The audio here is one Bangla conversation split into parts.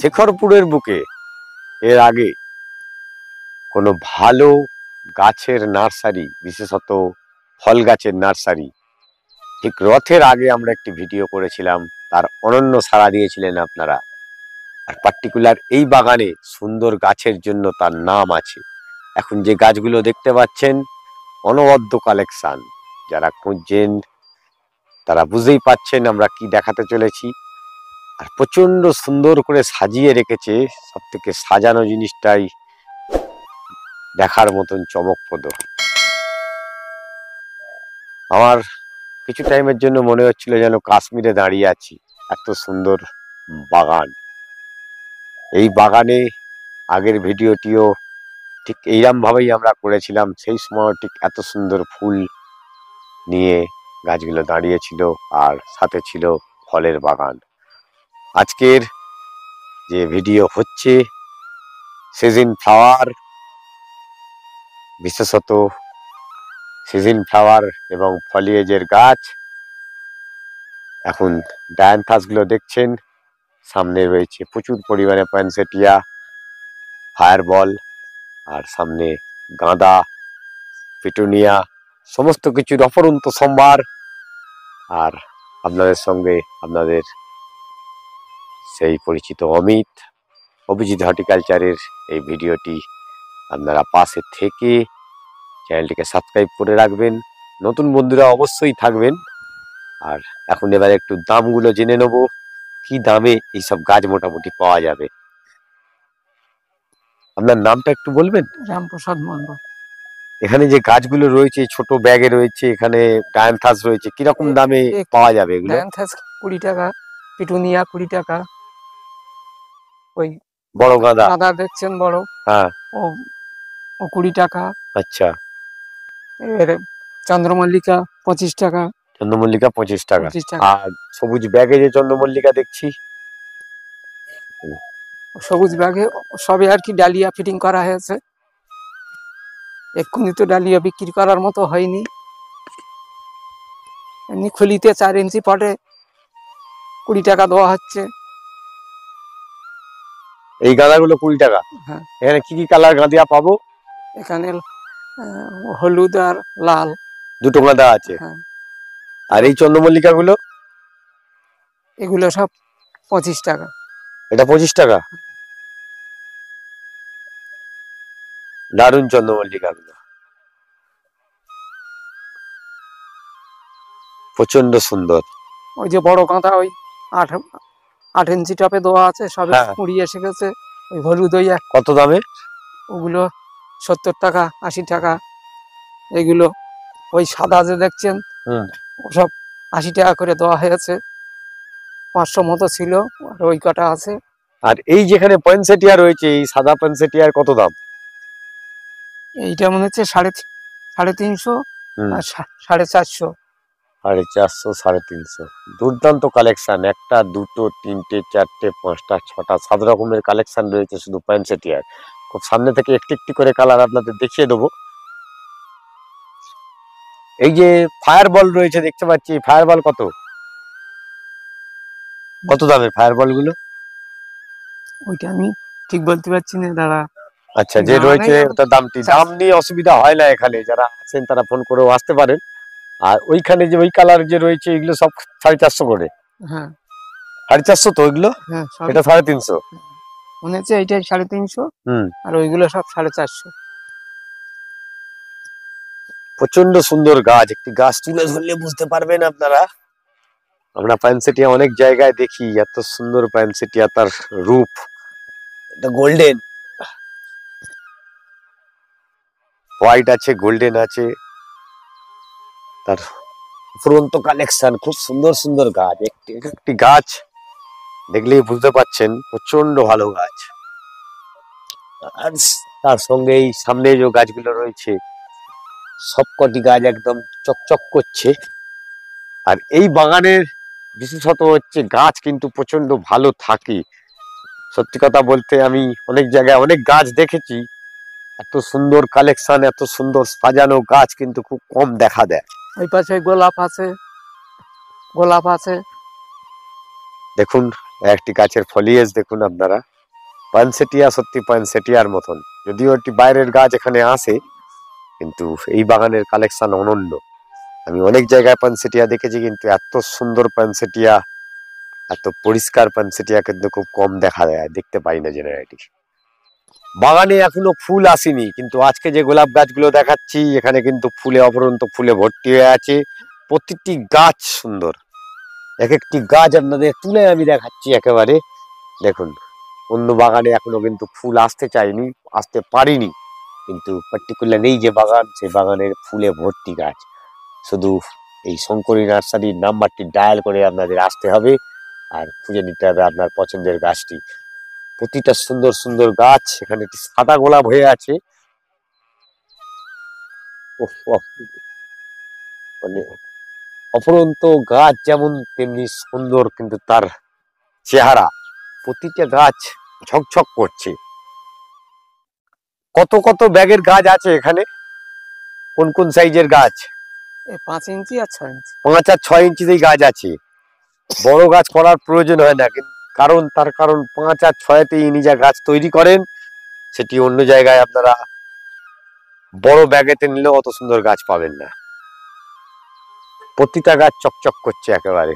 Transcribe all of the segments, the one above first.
শেখরপুরের বুকে এর আগে কোনো ভালো গাছের নার্সারি, বিশেষত ফল গাছের নার্সারি, ঠিক রথের আগে আমরা একটি ভিডিও করেছিলাম, তার অনন্য সাড়া দিয়েছিলেন আপনারা। আর পার্টিকুলার এই বাগানে সুন্দর গাছের জন্য তার নাম আছে। এখন যে গাছগুলো দেখতে পাচ্ছেন অনবদ্য কালেকশন, যারা খুঁজছেন তারা বুঝতেই পাচ্ছেন আমরা কি দেখাতে চলেছি। আর প্রচন্ড সুন্দর করে সাজিয়ে রেখেছে, সব থেকে সাজানো জিনিসটাই দেখার মতন চমকপ্রদ। আমার কিছু টাইমের জন্য মনে হচ্ছিল যেন কাশ্মীরে দাঁড়িয়ে আছি, এত সুন্দর বাগান। এই বাগানে আগের ভিডিওটিও ঠিক এইরকম ভাবেই আমরা করেছিলাম, সেই সময় ঠিক এত সুন্দর ফুল নিয়ে গাছগুলো দাঁড়িয়েছিল আর সাথে ছিল ফলের বাগান। আজকের যে ভিডিও হচ্ছে সিজন ফ্লাওয়ার, বিশেষত সিজন ফ্লাওয়ার এবং ফলিয়েজের গাছ। এখন ডায়ান্থাসগুলো দেখছেন, সামনে রয়েছে প্রচুর পরিমাণে পয়েনসেটিয়া, ফায়ারবল, আর সামনে গাঁদা, পিটুনিয়া, সমস্ত কিছুর অপরন্ত সম্ভার। আর আপনাদের সঙ্গে আপনাদের সেই পরিচিত অভিজিৎ হর্টিকালচারের এই ভিডিওটি আপনারা পাশে থেকে চ্যানেলটিকে সাবস্ক্রাইব করে রাখবেন, নতুন বন্ধুরা অবশ্যই থাকবেন। আর এখন এবার একটু দামগুলো জেনে নেব, কি দামে এইসব গাছ মোটামুটি পাওয়া যাবে। আপনার নামটা একটু বলবেন? রামপ্রসাদ মন্ডল। এখানে যে গাছগুলো রয়েছে ছোট ব্যাগে রয়েছে, এখানে ডায়ান্থাস রয়েছে, কিরকম দামে পাওয়া যাবে এগুলো? ডায়ান্থাস 20 টাকা, পিটুনিয়া 20 টাকা, ওই বড় গাঁদা গাঁদা দেখছেন বড়, হ্যাঁ, ও 20 টাকা। আচ্ছা, এর চন্দ্রমল্লিকা 25 টাকা। চন্দ্রমল্লিকা 25 টাকা। 25 টাকা। আর সবুজ ব্যাগে যে চন্দ্রমল্লিকা দেখছি, সবুজ ব্যাগে সবে আর কি ডালিয়া ফিটিং করা হয়েছে, এক্ষুনি তো ডালিয়া বিক্রি করার মতো হয়নি। এমনি খুলিতে 4 ইঞ্চি পটে 20 টাকা দেওয়া হচ্ছে। এই গাঁদাগুলো 20 টাকা। হ্যাঁ। এখানে কি কি কালার গাঁদিয়া পাবো? এখানে হলুদ আর লাল দুটো গাঁদা আছে। হ্যাঁ। আর এই চন্দ্রমল্লিকা গুলো? এগুলো সব 25 টাকা। এটা 25 টাকা। দারুণ চন্দ্রমল্লিকা গুলো, প্রচন্ড সুন্দর। ওই যে বড় গাঁদা ওই 8 ইঞ্চি টপে দেওয়া আছে, সবে হ্যাঁ। কুড়ি এসে গেছে। ওই হলুদ ওই কত দামে? ওগুলো 70 টাকা 80 টাকা। এগুলো ওই সাদা যে দেখছেন ওসব 80 টাকা করে দেওয়া হয়েছে, 500 মতো ছিল, আর ওই কটা আছে। আর এই যেখানে পয়েনসেটিয়া রয়েছে, এই সাদা পয়েনসেটিয়ার কত দাম? এইটা মনে হচ্ছে 350 আর 450। 450 350। দুর্দান্ত কালেকশন, একটা দুটো তিনটে চারটে পাঁচটা ছটা 7 রকমের কালেকশন রয়েছে শুধু পয়েনসেটিয়ার। খুব সামনে থেকে একটি একটি করে কালার আপনাদের দেখিয়ে দেবো। এই যে ফায়ারবল রয়েছে দেখতে পাচ্ছি, ফায়ারবল কত কত দামের ফায়ারবল গুলো? ওইটা আমি ঠিক বলতে পারছি না দাদা। আচ্ছা, যে রয়েছে ওটার দামটি, দাম নিয়ে অসুবিধা হয় না, এখানে যারা আছেন তারা ফোন করেও আসতে পারেন। আর ওইখানে যে ওই কালার যে রয়েছে এগুলো সব 450 করে। হ্যাঁ, 450 তো এগুলো? হ্যাঁ, এটা 350 মনে হচ্ছে এইটাই 350। আর ওইগুলো সব 450। প্রচন্ড সুন্দর গাছ, একটি গাছ তুলে ধরলে বুঝতে পারবেন আপনারা। আমরা পয়েনসেটিয়া অনেক জায়গায় দেখি, এত সুন্দর পয়েনসেটিয়া, তার রূপ এটা গোল্ডেন, হোয়াইট আছে, গোল্ডেন আছে, তার ফুরন্ত কালেকশন, খুব সুন্দর সুন্দর গাছ। একটি গাছ দেখলেই বুঝতে পাচ্ছেন প্রচন্ড ভালো গাছ। আর তার সঙ্গে এই সামনে যে গাছগুলো রয়েছে সবকটি গাছ একদম চকচক করছে। আর এই বাগানের বিশেষত হচ্ছে গাছ কিন্তু প্রচন্ড ভালো থাকে। সত্যি কথা বলতে আমি অনেক জায়গায় অনেক গাছ দেখেছি, এত সুন্দর কালেকশন, এত সুন্দর সাজানো গাছ কিন্তু খুব কম দেখা দেয়। ওই পাশে গোলাপ আছে, গোলাপ আছে। দেখুন একটি গাছের ফলিয়েজ দেখুন আপনারা, পানসেটিয়া সত্যি পানসেটিয়ার মতন, যদিও একটি বাইরের গাছ এখানে আসে, কিন্তু এই বাগানের কালেকশন অনন্য। আমি অনেক জায়গায় পানসেটিয়া দেখেছি, কিন্তু এত সুন্দর পানসেটিয়া, এত পরিষ্কার পানসেটিয়া কিন্তু খুব কম দেখা যায়, দেখতে পাই না জেনারেলি। বাগানে এখনো ফুল আসেনি, কিন্তু আজকে যে গোলাপ গাছগুলো দেখাচ্ছি এখানে কিন্তু ফুলে অপরন্ত ফুলে ভর্তি হয়ে আছে। প্রতিটি গাছ সুন্দর, এক একটি গাছ আপনাদের তুলে আমি দেখাচ্ছি একেবারে। দেখুন অন্য বাগানে এখনো কিন্তু ফুল আসতে চায়নি, আসতে পারিনি, কিন্তু পার্টিকুলার এই যে বাগান, সেই বাগানের ফুলে ভর্তি গাছ। শুধু এই শঙ্করী নার্সারির নাম্বারটি ডায়াল করে আপনাদের আসতে হবে আর খুঁজে নিতে হবে আপনার পছন্দের গাছটি। প্রতিটা সুন্দর সুন্দর গাছ, এখানে একটি সাদা গোলাপ হয়ে আছে। উফ, উফ, মানে অপরন্ত গাছ যেমন তেমনি সুন্দর, কিন্তু তার চেহারা, প্রতিটা গাছ ঝকঝক করছে। কত কত ব্যাগের গাছ আছে এখানে, কোন কোন সাইজের গাছ? 5 ইঞ্চি আর 6 ইঞ্চি। 5 আর 6 ইঞ্চিতেই গাছ আছে। বড় গাছ করার প্রয়োজন হয় না, কারণ 5 আর 6-তে ইনি যা গাছ তৈরি করেন সেটি অন্য জায়গায় আপনারা বড় ব্যাগেতে নিলেও অত সুন্দর গাছ পাবেন না। প্রতিটা গাছ চকচক করছে একেবারে।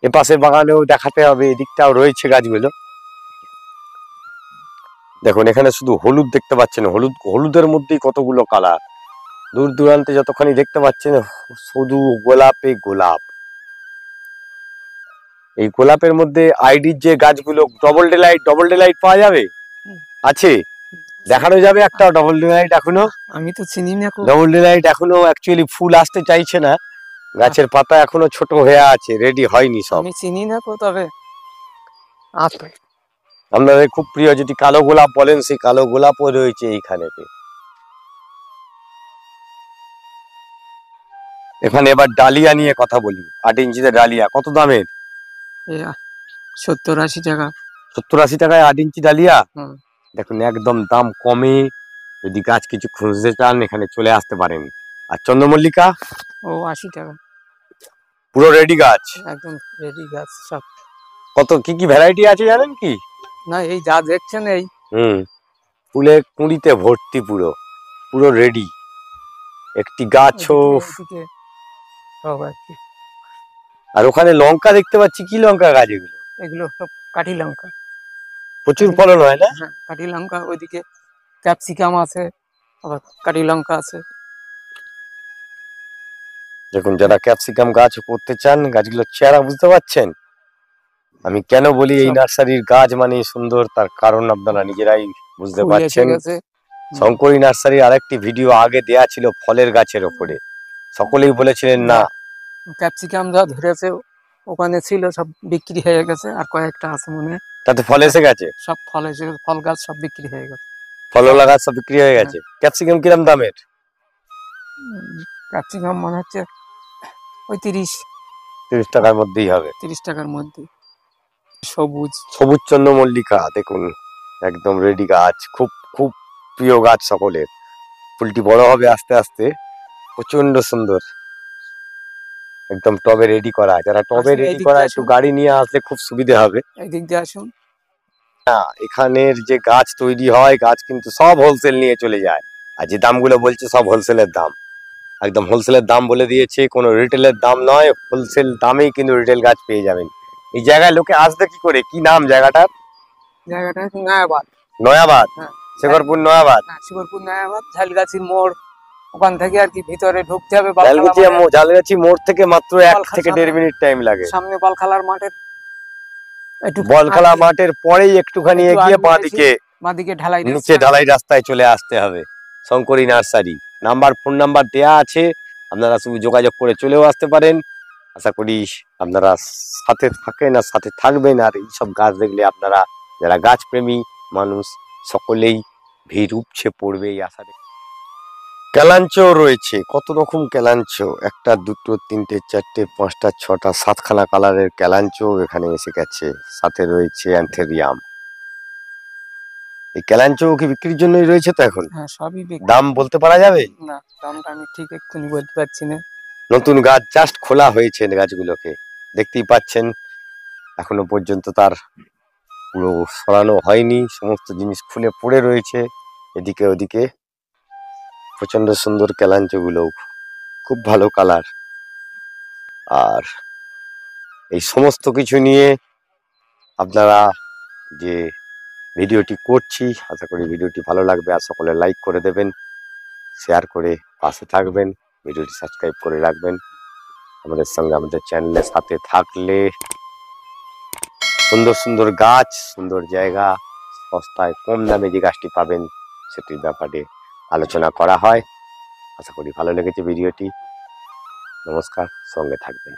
এপাশে বাগানেও দেখাতে হবে, এদিকটাও রয়েছে গাছগুলো। দেখুন এখানে শুধু হলুদ দেখতে পাচ্ছেন, হলুদের মধ্যেই কতগুলো কালার, দূর দূরান্তে যতখানি দেখতে পাচ্ছেন শুধু গোলাপে গোলাপ। এই গোলাপের মধ্যে আইডির যে গাছগুলো, ডবল ডেলাইট পাওয়া যাবে? আছে, দেখানো যাবে একটা ডবল ডেলাইট এখনো? আমি তো চিনি না। ডবল ডেলাইট এখনো অ্যাকচুয়ালি ফুল আসতে চাইছে না, গাছের পাতা এখনো ছোট হয়ে আছে, রেডি হয়নি সব। আমি চিনি না কো, তবে আছে। আপনাদের খুব প্রিয় যেটি কালো গোলাপ বলেন, সেই কালো গোলাপও রয়েছে এইখানেতে। এখানে এবার ডালিয়া নিয়ে কথা বলি। 8 ইঞ্চিতে ডালিয়া কত দামের? 70-80 টাকা। 70-80 টাকায় 8 ইঞ্চি ডালিয়া। হুম। দেখুন একদম দাম কমে, যদি গাছ কিছু খুঁজতে চান এখানে চলে আসতে পারেন। আর চন্দ্রমল্লিকা? ও 80 টাকা। পুরো রেডি গাছ, একদম রেডি গাছ সব। কত কি কি ভ্যারাইটি আছে জানেন কি? না, এই যা দেখছেন এই। ফুলে কুঁড়িতে ভর্তি, পুরো পুরো রেডি। একটি গাছও। এদিকে সব আর কি। আর ওখানে লঙ্কা দেখতে পাচ্ছি, কি লঙ্কা গাছ এগুলো? এগুলো সব কাঠি লঙ্কা। প্রচুর ফলন হয় না? হ্যাঁ, কাঠি লঙ্কা। ওইদিকে ক্যাপসিকাম আছে, আবার কাঠি লঙ্কা আছে। দেখুন যারা ক্যাপসিকাম গাছ করতে চান, গাছগুলোর চেহারা বুঝতে পারছেন? আমি কেন বলি এই নার্সারির গাছ মানে সুন্দর, তার কারণ আপনারা নিজেরাই বুঝতে পারছেন। শঙ্করী নার্সারির আরেকটি ভিডিও আগে দেয়া ছিল ফলের গাছের ওপরে, সকলেই বলেছিলেন না। ক্যাপসিকাম যা ধরেছে ওখানে ছিল, সব বিক্রি হয়ে গেছে, আর কয়েকটা আছে মনে হয়। তাতে ফল এসে গেছে, সব ফল এসে, ফল গাছ সব বিক্রি হয়ে গেছে। ফলওয়ালা গাছ সব বিক্রি হয়ে গেছে। ক্যাপসিকাম কিরম দামের? ক্যাপসিকাম মনে হচ্ছে ওই 30 টাকার মধ্যেই হবে। 30 টাকার মধ্যে। সবুজ সবুজ চন্দ্রমল্লিকা দেখুন, একদম রেডি গাছ, খুব খুব প্রিয় গাছ সকলের। ফুলটি বড় হবে আস্তে আস্তে, প্রচন্ড সুন্দর, একদম টবে রেডি করা। যারা টবে রেডি করা, একটু গাড়ি নিয়ে আসলে খুব সুবিধা হবে। এদিক দিয়ে আসুন। এখানের যে গাছ তৈরি হয়, গাছ কিন্তু সব হোলসেল নিয়ে চলে যায়, আর যে দামগুলো বলছে সব হোলসেলের দাম, একদম হোলসেলের দাম বলে দিয়েছে, কোনো রিটেলের দাম নয়, হোলসেল দামেই কিন্তু রিটেল গাছ পেয়ে যাবেন। এই জায়গায় লোকে আসবে কি করে, কি নাম জায়গাটার? জায়গাটা নয়াবাদ। নয়াবাদ, শেখরপুর নয়াবাদ। শেখরপুর নয়াবাদ, ঝালগাছির মোড়, ওখান থেকে আর কি ভিতরে ঢুকতে হবে। ঝালগাছি মোড় থেকে মাত্র 1 থেকে 1.5 মিনিট টাইম লাগে। সামনে বলখালার মাঠের, বলখালা মাঠের পরেই একটুখানি এগিয়ে বাঁদিকে ঢালাই, নিচে ঢালাই রাস্তায় চলে আসতে হবে শঙ্করী নার্সারি। ফোন নাম্বার দেয়া আছে, আপনারা শুধু যোগাযোগ করে চলেও আসতে পারেন। আশা করি আপনারা সাথে থাকেন আর সাথে থাকবেন। আর এইসব গাছ দেখলে আপনারা যারা গাছ প্রেমী মানুষ সকলেই ভিড় উপচে পড়বে এই আশা। ক্যালাঞ্চো রয়েছে, কত রকম ক্যালাঞ্চো, 1টা 2টো 3টে 4টে 5টা 6টা 7খানা কালারের ক্যালাঞ্চো এখানে এসে গেছে। সাথে রয়েছে অ্যান্থেরিয়াম। এই ক্যালাঞ্চো কি বিক্রির জন্যই রয়েছে তো এখন? হ্যাঁ, সবই বিক্রি। দাম বলতে পারা যাবে? না, দামটা আমি ঠিক এক্ষুনি বলতে পারছি না। নতুন গাছ জাস্ট খোলা হয়েছে গাছগুলোকে, দেখতেই পাচ্ছেন এখনো পর্যন্ত তার পুরো সরানো হয়নি, সমস্ত জিনিস খুলে পড়ে রয়েছে এদিকে ওদিকে। প্রচন্ড সুন্দর ক্যালাঞ্চগুলো, খুব ভালো কালার। আর এই সমস্ত কিছু নিয়ে আপনারা যে ভিডিওটি করছি, আশা করি ভিডিওটি ভালো লাগবে। আর সকলে লাইক করে দেবেন, শেয়ার করে পাশে থাকবেন, ভিডিওটি সাবস্ক্রাইব করে রাখবেন। আমাদের সঙ্গে আমাদের চ্যানেলের সাথে থাকলে সুন্দর সুন্দর গাছ, সুন্দর জায়গা, সস্তায় কম দামে যে গাছটি পাবেন সেটির ব্যাপারে আলোচনা করা হয়। আশা করি ভালো লেগেছে ভিডিওটি। নমস্কার, সঙ্গে থাকবেন।